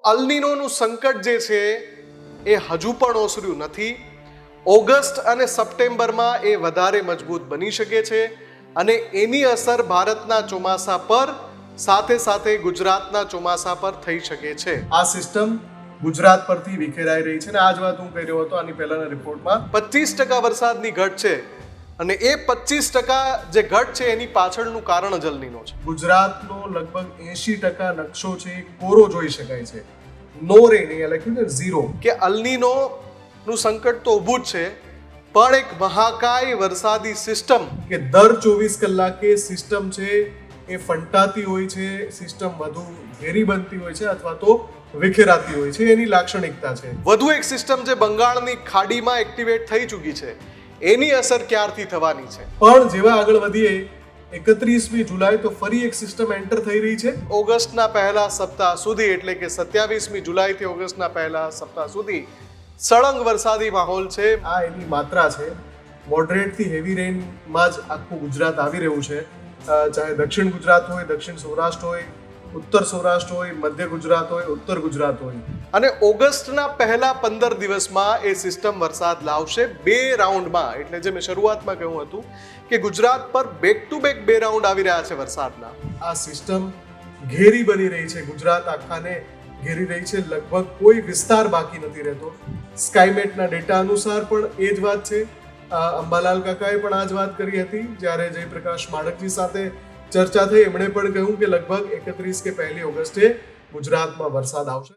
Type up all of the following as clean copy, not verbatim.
અલ્નિનોનું સંકટ જે છે એ હજુ પણ ઓસર્યું નથી. ઓગસ્ટ અને સપ્ટેમ્બરમાં એ વધારે મજબૂત બની શકે છે અને એની અસર ભારતના ચોમાસા પર સાથે સાથે ગુજરાતના ચોમાસા પર થઈ શકે છે. આ સિસ્ટમ ગુજરાત પરથી વિખેરાઈ રહી છે અને આ જ વાત હું કહી રહ્યો હતો આની પહેલાના રિપોર્ટમાં 25% વરસાદની ઘટ છે અને એ 25% જે ઘટ છે એની પાછળનું કારણ જ અલ્નિનો છે. ગુજરાતનો લગભગ 80% નકશો છે કોરો જોઈ શકાય છે. નો રેન અહીંયા લખ્યું ને ઝીરો કે અલ્નિનો નું સંકટ તો ઊભું જ છે પણ એક મહાકાય વરસાદી સિસ્ટમ કે દર 24 કલાકે સિસ્ટમ છે એ ફંટાતી હોય છે, સિસ્ટમ વધુ ઘેરી બનતી હોય છે અથવા તો વિખેરાતી હોય છે, એની લાક્ષણિકતા છે. વધુ એક સિસ્ટમ જે બંગાળની ખાડીમાં એક્ટિવેટ થઈ ચૂકી છે એની અસર ક્યારથી થવાની છે. પણ જેવા આગળ વધીએ 31મી જુલાઈ તો ફરી એક સિસ્ટમ એન્ટર થઈ રહી છે. ઓગસ્ટના પહેલા સપ્તાહ સુધી એટલે કે 27મી જુલાઈથી ઓગસ્ટના પહેલા સપ્તાહ સુધી સળંગ વરસાદી માહોલ છે. આ એની માત્રા છે. મોડરેટ થી હેવી રેનમાં જ આખું ગુજરાત આવી રહ્યું છે. ચાહે દક્ષિણ ગુજરાત હોય, દક્ષિણ સૌરાષ્ટ્ર હોય, ઉત્તર સૌરાષ્ટ્ર હોય, મધ્ય ગુજરાત હોય, ઉત્તર ગુજરાત હોય. અને ઓગસ્ટના પહેલા 15 દિવસમાં એ સિસ્ટમ વરસાદ લાવશે 2 રાઉન્ડમાં. એટલે જે મેં શરૂઆતમાં કહ્યું હતું કે ગુજરાત પર બેક ટુ બેક 2 રાઉન્ડ આવી રહ્યા છે વરસાદના. આ સિસ્ટમ ઘેરી બની રહી છે, ગુજરાત આખાને ઘેરી રહી છે. લગભગ કોઈ વિસ્તાર બાકી નથી રહેતો. સ્કાયમેટના ડેટા અનુસાર પણ એ જ વાત છે. અંબાલાલ કાકાએ પણ આ જ વાત કરી હતી જ્યારે જયપ્રકાશ માણકજી સાથે ચર્ચા થઈ. એમણે પણ કહ્યું કે લગભગ 31 કે 1 ઓગસ્ટે ગુજરાતમાં વરસાદ આવશે.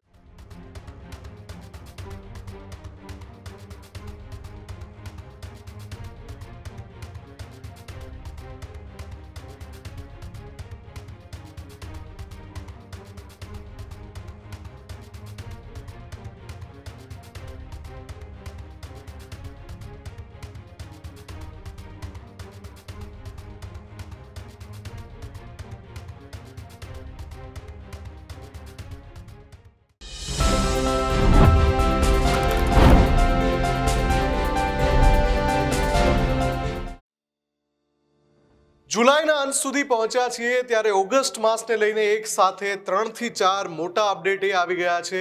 જુલાઈના અંત સુધી પહોંચ્યા છીએ ત્યારે ઓગસ્ટ માસને લઈને એક સાથે 3 થી 4 મોટા અપડેટ એ આવી ગયા છે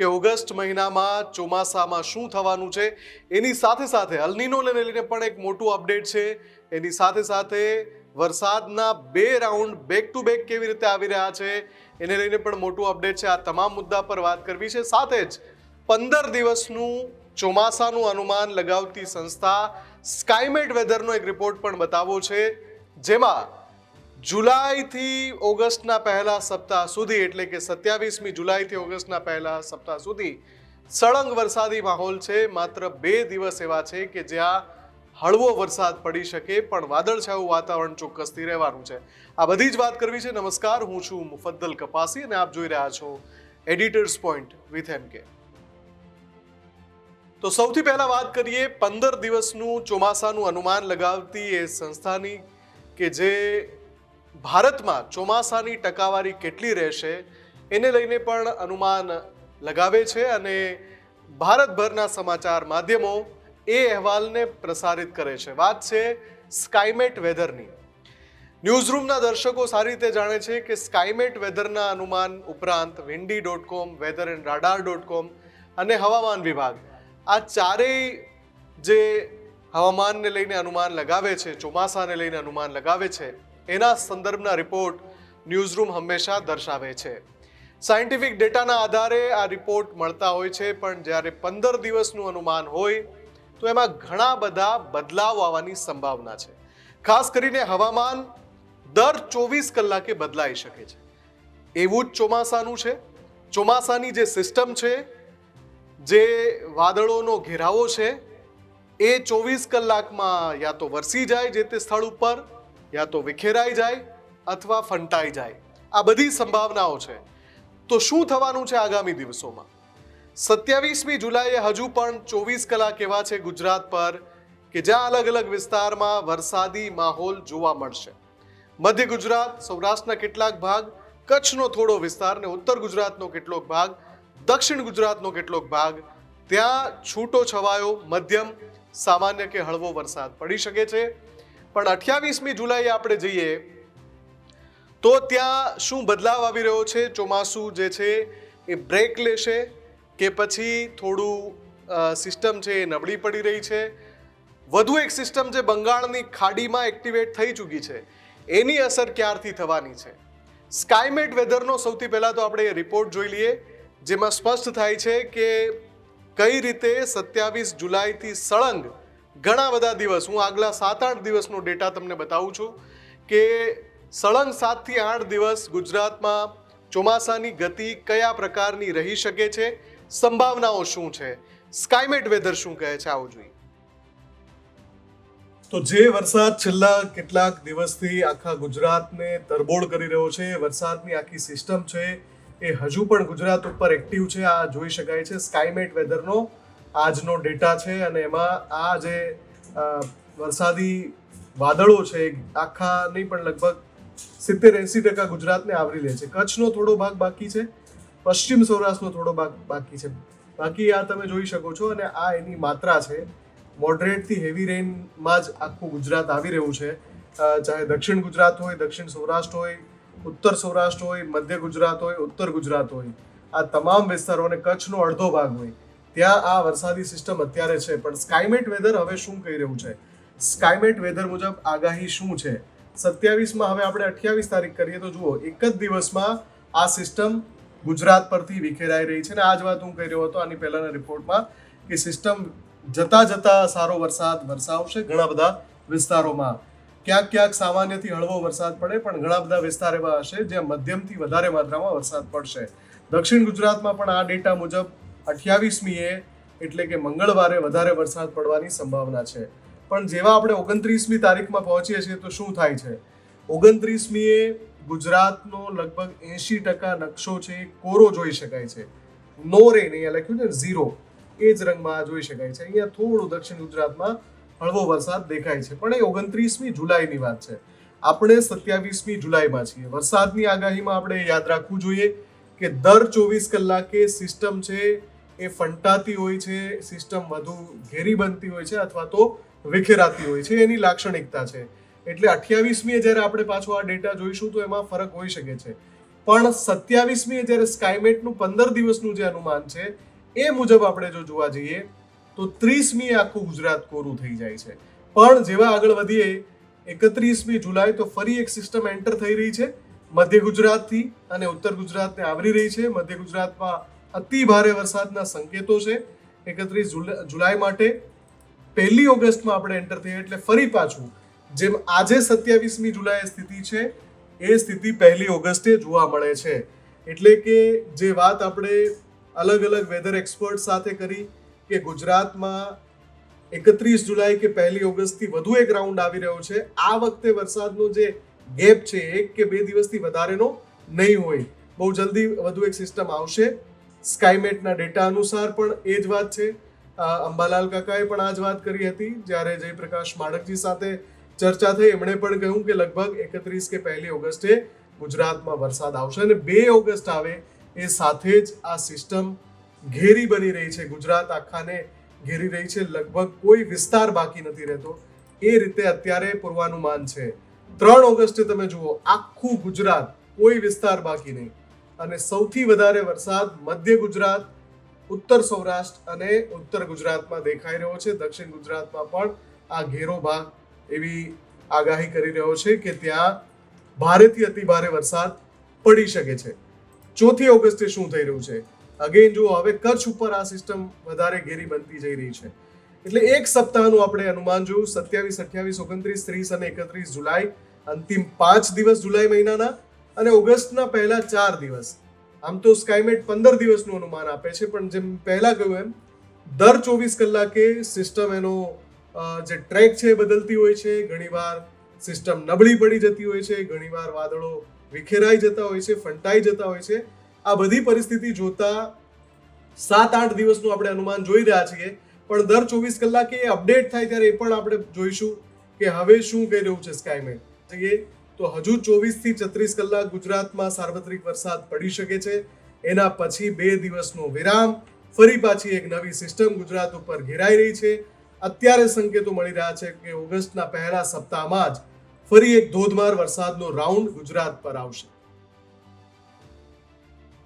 કે ઓગસ્ટ મહિનામાં ચોમાસામાં શું થવાનું છે. એની સાથે સાથે અલ્નિનોને લઈને પણ એક મોટું અપડેટ છે. એની સાથે સાથે વરસાદના 2 રાઉન્ડ બેક ટુ બેક કેવી રીતે આવી રહ્યા છે એને લઈને પણ મોટું અપડેટ છે. આ તમામ મુદ્દા પર વાત કરવી છે. સાથે જ 15 દિવસનું ચોમાસાનું અનુમાન લગાવતી સંસ્થા સ્કાયમેટ વેધરનો એક રિપોર્ટ પણ બતાવવો છે જેમાં જુલાઈથી ઓગસ્ટના પહેલા સપ્તાહ સુધી એટલે કે 27મી જુલાઈથી ઓગસ્ટના પહેલા સપ્તાહ સુધી સળંગ વરસાદી માહોલ છે. માત્ર 2 દિવસ એવા છે કે જ્યાં હળવો વરસાદ પડી શકે પણ વાદળછાયું વાતાવરણ ચોક્કસથી રહેવાનું છે. આ બધી જ વાત કરવી છે. નમસ્કાર, હું છું મુફદ્દલ કપાસી અને આપ જોઈ રહ્યા છો એડિટર્સ પોઈન્ટ વિથ MK. તો સૌથી પહેલા વાત કરીએ 15 દિવસનું ચોમાસાનું અનુમાન લગાવતી એ સંસ્થાની કે જે ભારતમાં ચોમાસાની ટકાવારી કેટલી રહેશે એને લઈને પણ અનુમાન લગાવે છે અને ભારતભરના સમાચાર માધ્યમો એ અહેવાલને પ્રસારિત કરે છે. વાત છે સ્કાયમેટ વેધરની. ન્યૂઝરૂમના દર્શકો સારી રીતે જાણે છે કે સ્કાયમેટ વેધરના અનુમાન ઉપરાંત windy.com, weatherandradar.com અને હવામાન વિભાગ આ ચારેય જે હવામાનને લઈને અનુમાન લગાવે છે, ચોમાસાને લઈને અનુમાન લગાવે છે એના સંદર્ભના રિપોર્ટ ન્યૂઝરૂમ હંમેશા દર્શાવે છે. સાયન્ટિફિક ડેટાના આધારે આ રિપોર્ટ મળતા હોય છે પણ જ્યારે 15 દિવસનું અનુમાન હોય તો એમાં ઘણા બધા બદલાવ આવવાની સંભાવના છે. ખાસ કરીને હવામાન દર 24 કલાકે બદલાઈ શકે છે. એવું જ ચોમાસાનું છે. ચોમાસાની જે સિસ્ટમ છે, જે વાદળોનો ઘેરાવો છે એ 24 કલાકમાં યા તો વરસી જાય જે તે સ્થળ ઉપર, યા તો વિખેરાઈ જાય અથવા ફંટાઈ જાય. આ બધી સંભાવનાઓ છે. તો શું થવાનું છે આગામી દિવસોમાં? 27મી જુલાઈએ હજુ પણ 24 કલાક એવા છે ગુજરાત પર કે જ્યાં અલગ અલગ વિસ્તારમાં વરસાદી માહોલ જોવા મળશે. મધ્ય ગુજરાત, સૌરાષ્ટ્રના કેટલાક ભાગ, કચ્છનો થોડો વિસ્તાર ને ઉત્તર ગુજરાતનો કેટલોક ભાગ, દક્ષિણ ગુજરાતનો કેટલોક ભાગ, ત્યાં છૂટો છવાયો મધ્યમ સામાન્ય કે હળવો વરસાદ પડી શકે છે. પણ 28મી જુલાઈએ આપણે જઈએ તો ત્યાં શું બદલાવ આવી રહ્યો છે? ચોમાસું જે છે એ બ્રેક લેશે કે પછી થોડું સિસ્ટમ છે એ નબળી પડી રહી છે? વધુ એક સિસ્ટમ જે બંગાળની ખાડીમાં એક્ટિવેટ થઈ ચૂકી છે એની અસર ક્યારથી થવાની છે? સ્કાયમેટ વેધરનો સૌથી પહેલાં તો આપણે રિપોર્ટ જોઈ લઈએ, જેમાં સ્પષ્ટ થાય છે કે કઈ રીતે 27 જુલાઈથી સળંગ ઘણા બધા દિવસ, હું આગલા 7-8 દિવસનો ડેટા તમને બતાવું છું કે સળંગ 7 થી 8 દિવસ ગુજરાતમાં ચોમાસાની ગતિ કયા પ્રકારની રહી શકે છે, સંભાવનાઓ શું છે, સ્કાયમેટ વેધર શું કહે છે, આવું જોઈએ. તો જે વરસાદ છેલ્લા કેટલાક દિવસથી આખા ગુજરાતને તરબોળ કરી રહ્યો છે, વરસાદની આખી સિસ્ટમ છે એ હજુ પણ ગુજરાત ઉપર એક્ટિવ છે. આ જોઈ શકાય છે સ્કાયમેટ વેધરનો આજનો ડેટા છે, અને એમાં આ જે વરસાદી વાદળો છે આખા નહીં પણ લગભગ 70-80% ગુજરાતને આવરી લે છે. કચ્છનો થોડો ભાગ બાકી છે, પશ્ચિમ સૌરાષ્ટ્રનો થોડો ભાગ બાકી છે. બાકી આ તમે જોઈ શકો છો, અને આ એની માત્રા છે. મોડરેટ થી હેવી રેઇનમાં જ આખું ગુજરાત આવી રહ્યું છે. ચાહે દક્ષિણ ગુજરાત હોય, દક્ષિણ સૌરાષ્ટ્ર હોય, ઉત્તર સૌરાષ્ટ્ર હોય, મધ્ય ગુજરાત હોય, ઉત્તર ગુજરાત હોય, આ તમામ વિસ્તારો અને કચ્છનો અડધો ભાગ હોય ત્યાં આ વરસાદી સિસ્ટમ અત્યારે છે. પણ સ્કાયમેટ વેધર હવે શું કહી રહ્યું છે? સ્કાયમેટ વેધર મુજબ આગાહી શું છે? 27માં હવે આપણે 28 તારીખ કરીએ તો જુઓ, એક જ દિવસમાં આ સિસ્ટમ ગુજરાત પરથી વિખેરાઈ રહી છે. અને આ જ વાત હું કહી રહ્યો હતો આની પહેલાના રિપોર્ટમાં કે સિસ્ટમ જતા સારો વરસાદ વરસાવશે ઘણા બધા વિસ્તારોમાં. ક્યાંક ક્યાંક સામાન્યથી હળવો વરસાદ પડે, પણ ઘણા બધા વિસ્તાર એવા હશે જ્યાં મધ્યમથી વધારે માત્રામાં વરસાદ પડશે. દક્ષિણ ગુજરાતમાં પણ આ ડેટા મુજબ 28મીએ એટલે કે મંગળવારે વધારે વરસાદ પડવાની સંભાવના છે. પણ જેવા આપણે 29મી તારીખમાં પહોંચીએ છીએ તો શું થાય છે? 29મીએ ગુજરાતનો લગભગ 80% નકશો છે કોરો જોઈ શકાય છે. નો રેન અહીંયા લખ્યું છે 0, એ જ રંગમાં જોઈ શકાય છે. અહીંયા થોડું દક્ષિણ ગુજરાતમાં હળવો વરસાદ દેખાય છે, પણ એ 29મી જુલાઈની વાત છે. આપણે 27મી જુલાઈમાં છીએ. વરસાદની આગાહીમાં આપણે યાદ રાખવું જોઈએ કે દર 24 કલાકે સિસ્ટમ છે એ ફંટાતી હોય છે, સિસ્ટમ વધુ ઘેરી બનતી હોય છે અથવા તો વિખેરાતી હોય છે, એની લાક્ષણિકતા છે. એટલે 28મીએ જ્યારે આપણે પાછો આ ડેટા જોઈશું તો એમાં ફરક હોઈ શકે છે. પણ 27મીએ જ્યારે સ્કાયમેટનું 15 દિવસનું જે અનુમાન છે એ મુજબ આપણે જો જોવા જઈએ તો 30મીએ આખું ગુજરાત કોરું થઈ જાય છે. પણ જેવા આગળ વધીએ 31મી જુલાઈ તો ફરી એક સિસ્ટમ એન્ટર થઈ રહી છે મધ્ય ગુજરાતથી અને ઉત્તર ગુજરાતને આવરી રહી છે. મધ્ય ગુજરાતમાં અતિ ભારે વરસાદના સંકેતો છે 31 જુલાઈ માટે. 1 ઓગસ્ટમાં આપણે એન્ટર થઈએ એટલે ફરી પાછું જેમ આજે 27મી જુલાઈ સ્થિતિ છે એ સ્થિતિ 1 ઓગસ્ટે જોવા મળે છે. એટલે કે જે વાત આપણે અલગ અલગ વેધર એક્સપર્ટ સાથે કરી કે ગુજરાતમાં 31 જુલાઈ કે 1 ઓગસ્ટથી વધુ એક રાઉન્ડ આવી રહ્યો છે, આ વખતે વરસાદનો જે ગેપ છે 1 કે 2 દિવસથી વધારેનો નહીં હોય, બહુ જલ્દી વધુ એક સિસ્ટમ આવશે. સ્કાયમેટના ડેટા અનુસાર પણ એ જ વાત છે. અંબાલાલ કાકાએ પણ આ જ વાત કરી હતી જ્યારે જયપ્રકાશ માણકજી સાથે ચર્ચા થઈ. એમણે પણ કહ્યું કે લગભગ 31 કે 1 ઓગસ્ટે ગુજરાતમાં વરસાદ આવશે અને 2 ઓગસ્ટ આવે એ સાથે જ આ સિસ્ટમ ઘેરી બની રહી છે, ગુજરાત આખાને ઘેરી રહી છે, લગભગ કોઈ વિસ્તાર બાકી નથી રહેતો. એ રીતે અત્યારે પૂર્વાનુમાન છે. 3 ઓગસ્ટે તમે જુઓ આખું ગુજરાત, કોઈ વિસ્તાર બાકી નહીં, અને સૌથી વધારે વરસાદ મધ્ય ગુજરાત, ઉત્તર સૌરાષ્ટ્ર અને ઉત્તર ગુજરાતમાં દેખાઈ રહ્યો છે. દક્ષિણ ગુજરાતમાં પણ આ ઘેરો ભાગ એવી આગાહી કરી રહ્યો છે કે ત્યાં ભારેથી અતિ ભારે વરસાદ પડી શકે છે. 4 ઓગસ્ટે શું થઈ રહ્યું છે? અગેન જુઓ, હવે કચ્છ ઉપર આ સિસ્ટમ વધારે ઘેરી બનતી જઈ રહી છે. એટલે એક સપ્તાહનું આપણે અનુમાન જોયું. 27, 28, 29, 30 અને 31 જુલાઈ, અંતિમ 5 દિવસ જુલાઈ મહિનાના, અને ઓગસ્ટના પહેલા 4 દિવસ. આમ તો સ્કાયમેટ 15 દિવસનું અનુમાન આપે છે, પણ જેમ પહેલા કહ્યું એમ દર 24 કલાકે સિસ્ટમ એનો જે ટ્રેક છે એ બદલતી હોય છે. ઘણીવાર સિસ્ટમ નબળી પડી જતી હોય છે, ઘણીવાર વાદળો વિખેરાઈ જતા હોય છે, ફંટાઈ જતા હોય છે. આ બધી પરિસ્થિતિ જોતા 7-8 દિવસનું આપણે અનુમાન જોઈ રહ્યા છીએ, પણ દર 24 કલાકે એ અપડેટ થાય ત્યારે એ પણ આપણે જોઈશું કે હવે શું કહી રહ્યું છે સ્કાયમેટ. તો હજુ 24 થી 36 કલાક ગુજરાતમાં સાર્વત્રિક વરસાદ પડી શકે છે. એના પછી 2 દિવસનો વિરામ, ફરી પાછી એક નવી સિસ્ટમ ગુજરાત ઉપર ઘેરાઈ રહી છે. અત્યારે સંકેતો મળી રહ્યા છે કે ઓગસ્ટના પહેલા સપ્તાહમાં જ ફરી એક ધોધમાર વરસાદનો રાઉન્ડ ગુજરાત પર આવશે.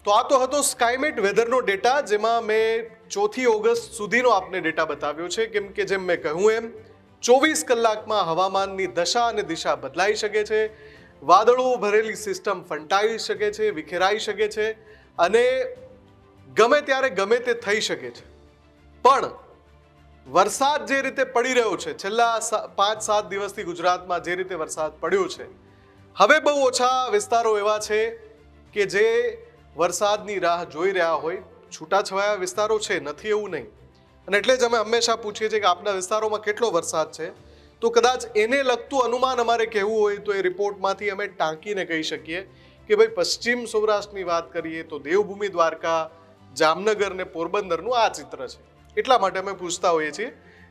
તો આ તો હતો સ્કાયમેટ વેધરનો ડેટા, જેમાં મેં 4 ઓગસ્ટ સુધીનો આપને ડેટા બતાવ્યો છે, કેમ કે જેમ મેં કહ્યું એમ 24 કલાકમાં હવામાનની દશા અને દિશા બદલાઈ શકે છે, વાદળો ભરેલી સિસ્ટમ ફંટાઈ શકે છે, વિખેરાઈ શકે છે અને ગમે ત્યારે ગમે તે થઈ શકે છે. પણ વરસાદ જે રીતે પડી રહ્યો છે છેલ્લા 5-7 દિવસથી ગુજરાતમાં, જે રીતે વરસાદ પડ્યો છે, હવે બહુ ઓછા વિસ્તારો એવા છે કે જે વરસાદની રાહ જોઈ રહ્યા હોય. છૂટાછવાયા વિસ્તારો છે, નથી એવું નહીં. અને એટલે જ અમે હંમેશા પૂછીએ છીએ કે આપના વિસ્તારોમાં કેટલો વરસાદ છે, તો કદાચ એને લગતું અનુમાન અમારે કહેવું હોય તો એ રિપોર્ટમાંથી અમે ટાંકીને કહી શકીએ કે ભાઈ પશ્ચિમ સૌરાષ્ટ્રની વાત કરીએ તો દેવભૂમિ દ્વારકા, જામનગર ને પોરબંદરનું આ ચિત્ર છે. એટલા માટે અમે પૂછતા હોઈએ છીએ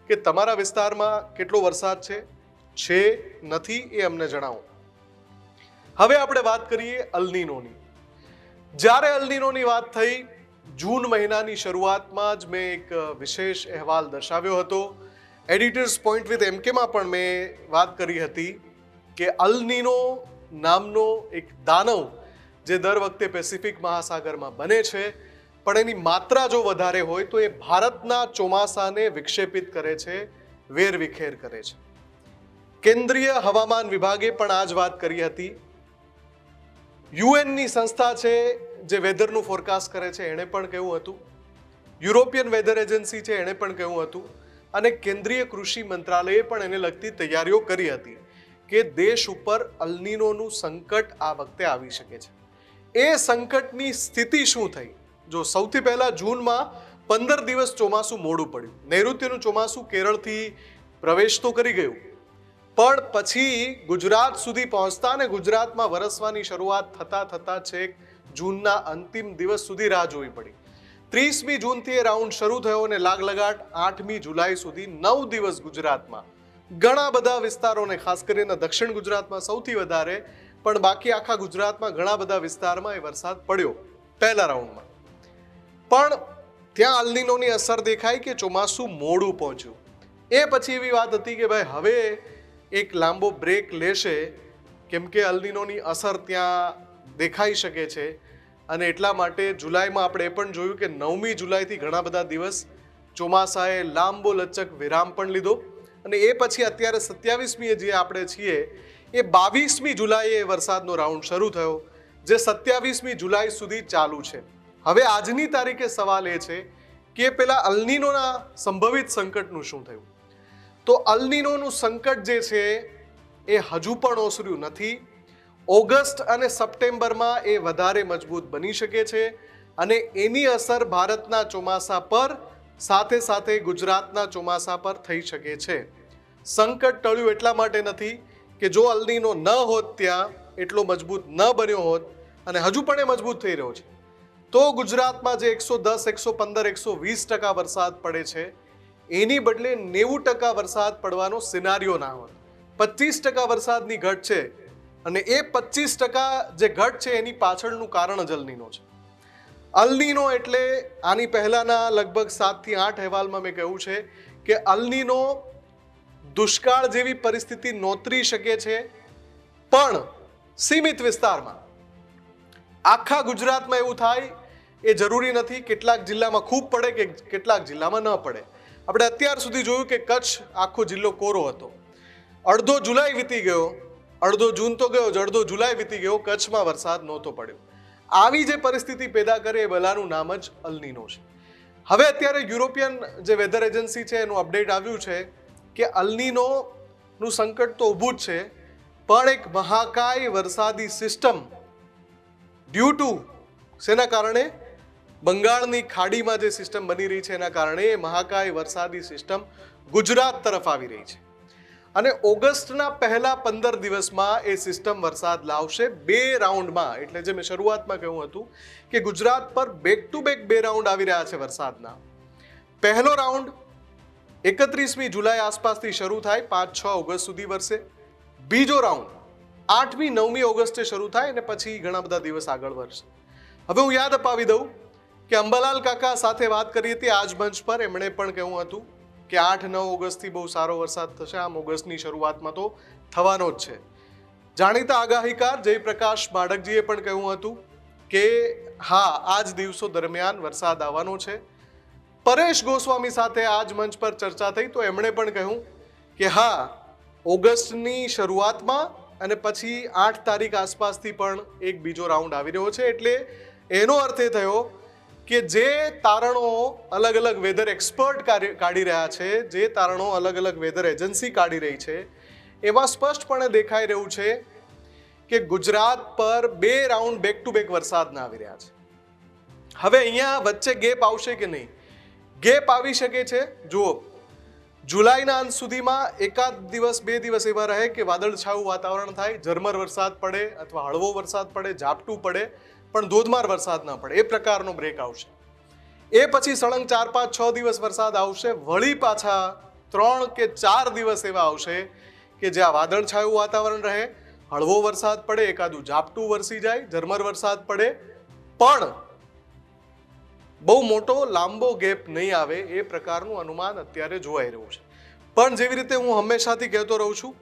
કે તમારા વિસ્તારમાં કેટલો વરસાદ છે નથી, એ અમને જણાવો. હવે આપણે વાત કરીએ અલનીનોની. જ્યારે અલનીનોની વાત થઈ, જૂન મહિનાની શરૂઆતમાં જ મેં એક વિશેષ અહેવાલ દર્શાવ્યો હતો. એડિટર્સ પોઈન્ટ વિથ એમકેમાં પણ મેં વાત કરી હતી કે અલનીનો નામનો એક દાનવ જે દર વખતે પેસિફિક મહાસાગરમાં બને છે, પણ એની માત્રા જો વધારે હોય તો એ ભારતના ચોમાસાને વિક્ષેપિત કરે છે, વેરવિખેર કરે છે. કેન્દ્રીય હવામાન વિભાગે પણ આ જ વાત કરી હતી. યુએનની સંસ્થા છે જે વેધરનું ફોરકાસ્ટ કરે છે, એણે પણ કહ્યું હતું. યુરોપિયન વેધર એજન્સી છે, એણે પણ કહ્યું હતું. અને કેન્દ્રીય કૃષિ મંત્રાલયે પણ એને લગતી તૈયારીઓ કરી હતી કે દેશ ઉપર અલનીનોનું સંકટ આ વખતે આવી શકે છે. એ સંકટની સ્થિતિ શું થઈ? જો સૌથી પહેલા જૂનમાં 15 દિવસ ચોમાસું મોડું પડ્યું. નૈઋત્યનું ચોમાસું કેરળથી પ્રવેશ તો કરી ગયું, પણ પછી ગુજરાત સુધી પહોંચતા અને ગુજરાતમાં વરસવાની શરૂઆત થતા છેક જૂનના અંતિમ દિવસ સુધી રાહ જોવી પડી. 30મી જૂનથી એ રાઉન્ડ શરૂ થયો અને લાગલગાટ 8મી જુલાઈ સુધી 9 દિવસ ગુજરાતમાં ઘણા બધા વિસ્તારોને, ખાસ કરીને દક્ષિણ ગુજરાતમાં સૌથી વધારે, પણ બાકી આખા ગુજરાતમાં ઘણા બધા વિસ્તારમાં એ વરસાદ પડ્યો પહેલા રાઉન્ડમાં. પણ ત્યાં અલનીનોની અસર દેખાઈ કે ચોમાસું મોડું પહોંચ્યું. એ પછી એવી વાત હતી કે ભાઈ હવે એક લાંબો બ્રેક લેશે, કેમ કે અલનીનોની અસર ત્યાં દેખાઈ શકે છે. અને એટલા માટે જુલાઈમાં આપણે એ પણ જોયું કે 9મી જુલાઈથી ઘણા બધા દિવસ ચોમાસાએ લાંબો લચક વિરામ પણ લીધો. અને એ પછી અત્યારે 27મી જે આપણે છીએ એ 22મી જુલાઈએ વરસાદનો રાઉન્ડ શરૂ થયો, જે 27મી જુલાઈ સુધી ચાલુ છે. હવે આજની તારીખે સવાલ એ છે કે પેલા અલનીનોના સંભવિત સંકટનું શું થયું? તો અલનીનોનું સંકટ જે છે એ હજુ પણ ઓસર્યું નથી. ઓગસ્ટ અને સપ્ટેમ્બરમાં એ વધારે મજબૂત બની શકે છે અને એની અસર ભારતના ચોમાસા પર, સાથે સાથે ગુજરાતના ચોમાસા પર થઈ શકે છે. સંકટ ટળ્યું એટલા માટે નથી કે જો અલનીનો ન હોત, ત્યાં એટલો મજબૂત ન બન્યો હોત અને હજુ પણ એ મજબૂત થઈ રહ્યો છે, તો ગુજરાતમાં જે 110, 115, 120% વરસાદ પડે છે એની બદલે 90% વરસાદ પડવાનો સિનારીઓ ના હોત. 25% વરસાદની ઘટ છે અને એ 25% જે ઘટ છે એની પાછળનું કારણ જ અલનીનો છે. અલનીનો એટલે આની પહેલાના લગભગ 7 થી 8 અહેવાલમાં મેં કહ્યું છે કે અલનીનો દુષ્કાળ જેવી પરિસ્થિતિ નોતરી શકે છે, પણ સીમિત વિસ્તારમાં. આખા ગુજરાતમાં એવું થાય એ જરૂરી નથી. કેટલાક જિલ્લામાં ખૂબ પડે કે કેટલાક જિલ્લામાં ન પડે. આપણે અત્યાર સુધી જોયું કે કચ્છ આખો જિલ્લો કોરો હતો. અડધો જુલાઈ વીતી ગયો, અડધો જૂન તો ગયો જ, અડધો જુલાઈ વીતી ગયો, કચ્છમાં વરસાદ નહોતો પડ્યો. આવી જે પરિસ્થિતિ પેદા કરે એ બલાનું નામ જ અલનીનો છે. હવે અત્યારે યુરોપિયન જે વેધર એજન્સી છે એનું અપડેટ આવ્યું છે કે અલનીનોનું સંકટ તો ઊભું જ છે, પણ એક મહાકાય વરસાદી સિસ્ટમ ડ્યુ ટુ શેના કારણે? બંગાળની ખાડીમાં જે સિસ્ટમ બની રહી છે એના કારણે એ મહાકાય વરસાદી સિસ્ટમ ગુજરાત તરફ આવી રહી છે. અને ઓગસ્ટના પહેલા 15 દિવસમાં એ સિસ્ટમ વરસાદ લાવશે 2 રાઉન્ડમાં. એટલે જે મેં શરૂઆતમાં કહ્યું હતું કે ગુજરાત પર બેક ટુ બેક 2 રાઉન્ડ આવી રહ્યા છે વરસાદના. પહેલો રાઉન્ડ 31મી જુલાઈ આસપાસથી શરૂ થાય, 5-6 ઓગસ્ટ સુધી વરસે. બીજો રાઉન્ડ 8મી 9મી ઓગસ્ટે શરૂ થાય અને પછી ઘણા બધા દિવસ આગળ વરસે. હવે હું યાદ અપાવી દઉં કે અંબાલાલ કાકા સાથે વાત કરી હતી આજ મંચ પર. એમણે પણ કહ્યું હતું કે 8-9 ઓગસ્ટથી બહુ સારો વરસાદ થશે. આમ ઓગસ્ટની શરૂઆતમાં તો થવાનો જ છે. જાણીતા આગાહીકાર જયપ્રકાશ માડકજીએ પણ કહ્યું હતું કે હા આ જ દિવસો દરમિયાન વરસાદ આવવાનો છે. પરેશ ગોસ્વામી સાથે આ જ મંચ પર ચર્ચા થઈ તો એમણે પણ કહ્યું કે હા ઓગસ્ટની શરૂઆતમાં અને પછી 8 તારીખ આસપાસથી પણ એક બીજો રાઉન્ડ આવી રહ્યો છે. એટલે એનો અર્થ એ થયો કે જે તારણો અલગ અલગ વેધર એક્સપર્ટ કાઢી રહ્યા છે, જે તારણો અલગ અલગ વેધર એજન્સી કાઢી રહી છે, એમાં સ્પષ્ટપણે દેખાઈ રહ્યું છે કે ગુજરાત પર 2 રાઉન્ડ બેક ટુ બેક વરસાદના આવી રહ્યા છે. હવે અહીંયા વચ્ચે ગેપ આવશે કે નહીં? ગેપ આવી શકે છે. જુઓ, જુલાઈના અંત સુધીમાં એકાદ દિવસ 2 દિવસ એવા રહે કે વાદળછાયું વાતાવરણ થાય, ઝરમર વરસાદ પડે અથવા હળવો વરસાદ પડે, ઝાપટું પડે, પણ ધોધમાર વરસાદ ના પડે, એ પ્રકારનો બ્રેક આવશે. એ પછી સળંગ 4, 5, 6 દિવસ વરસાદ આવશે. વળી પાછા 3 કે 4 દિવસ એવા આવશે કે જ્યાં વાદળછાયું વાતાવરણ રહે, હળવો વરસાદ પડે, એકાદું ઝાપટું વરસી જાય, ઝરમર વરસાદ પડે, પણ બહુ મોટો લાંબો ગેપ નહીં આવે, એ પ્રકારનું અનુમાન અત્યારે જોવાઈ રહ્યું છે. પણ જેવી રીતે હું હંમેશાથી કહેતો રહું છું,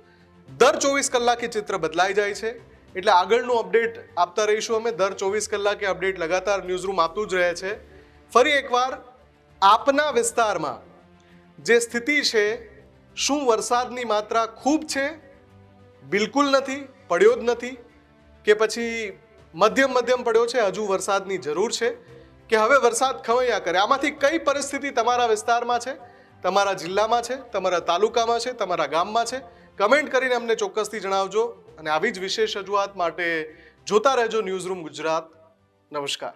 દર 24 કલાકે ચિત્ર બદલાઈ જાય છે. એટલે આગળનું અપડેટ આપતા રહીશું અમે. દર 24 કલાકે અપડેટ લગાતાર ન્યૂઝરૂમ આપતું જ રહે છે. ફરી એકવાર આપના વિસ્તારમાં જે સ્થિતિ છે, શું વરસાદની માત્રા ખૂબ છે, બિલકુલ નથી, પડ્યો જ નથી, કે પછી મધ્યમ પડ્યો છે, હજુ વરસાદની જરૂર છે, કે હવે વરસાદ ખવૈયા કરે? આમાંથી કઈ પરિસ્થિતિ તમારા વિસ્તારમાં છે, તમારા જિલ્લામાં છે, તમારા તાલુકામાં છે, તમારા ગામમાં છે? કમેન્ટ કરીને અમને ચોક્કસથી જણાવજો. અને આવી જ વિશેષ રજૂઆત માટે જોતા રહેજો ન્યૂઝરૂમ ગુજરાત. નમસ્કાર.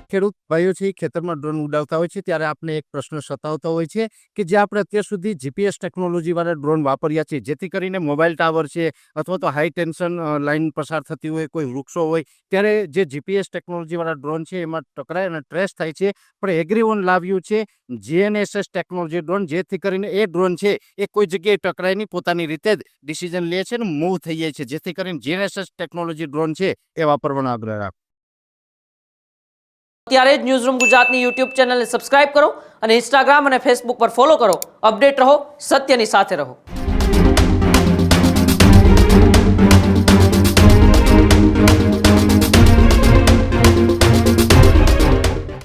ખેડૂત ભાઈઓ છે ખેતરમાં ડ્રોન ઉડાવતા હોય છે ત્યારે આપણે એક પ્રશ્ન સતાવતો હોય છે કે જે આપણે અત્યાર સુધી જીપીએસ ટેકનોલોજીવાળા ડ્રોન વાપર્યા છે, જેથી કરીને મોબાઈલ ટાવર છે અથવા તો હાઈ ટેન્શન લાઇન પસાર થતી હોય, કોઈ વૃક્ષો હોય, ત્યારે જે જીપીએસ ટેકનોલોજીવાળા ડ્રોન છે એમાં ટકરાય અને ટ્રેસ થાય છે. પણ એગ્રીઓન લાવ્યું છે GNSS ટેકનોલોજી ડ્રોન, જેથી કરીને એ ડ્રોન છે એ કોઈ જગ્યાએ ટકરાય નહીં, પોતાની રીતે જ ડિસિઝન લે છે અને મૂવ થઈ જાય છે. જેથી કરીને GNSS ટેકનોલોજી ડ્રોન છે એ વાપરવાનો આગ્રહ રાખો. અત્યારે જ ન્યૂઝરૂમ ગુજરાતની યુટ્યુબ ચેનલને સબસ્ક્રાઇબ કરો અને ઇન્સ્ટાગ્રામ અને ફેસબુક પર ફોલો કરો. અપડેટ રહો, સત્યની સાથે રહો.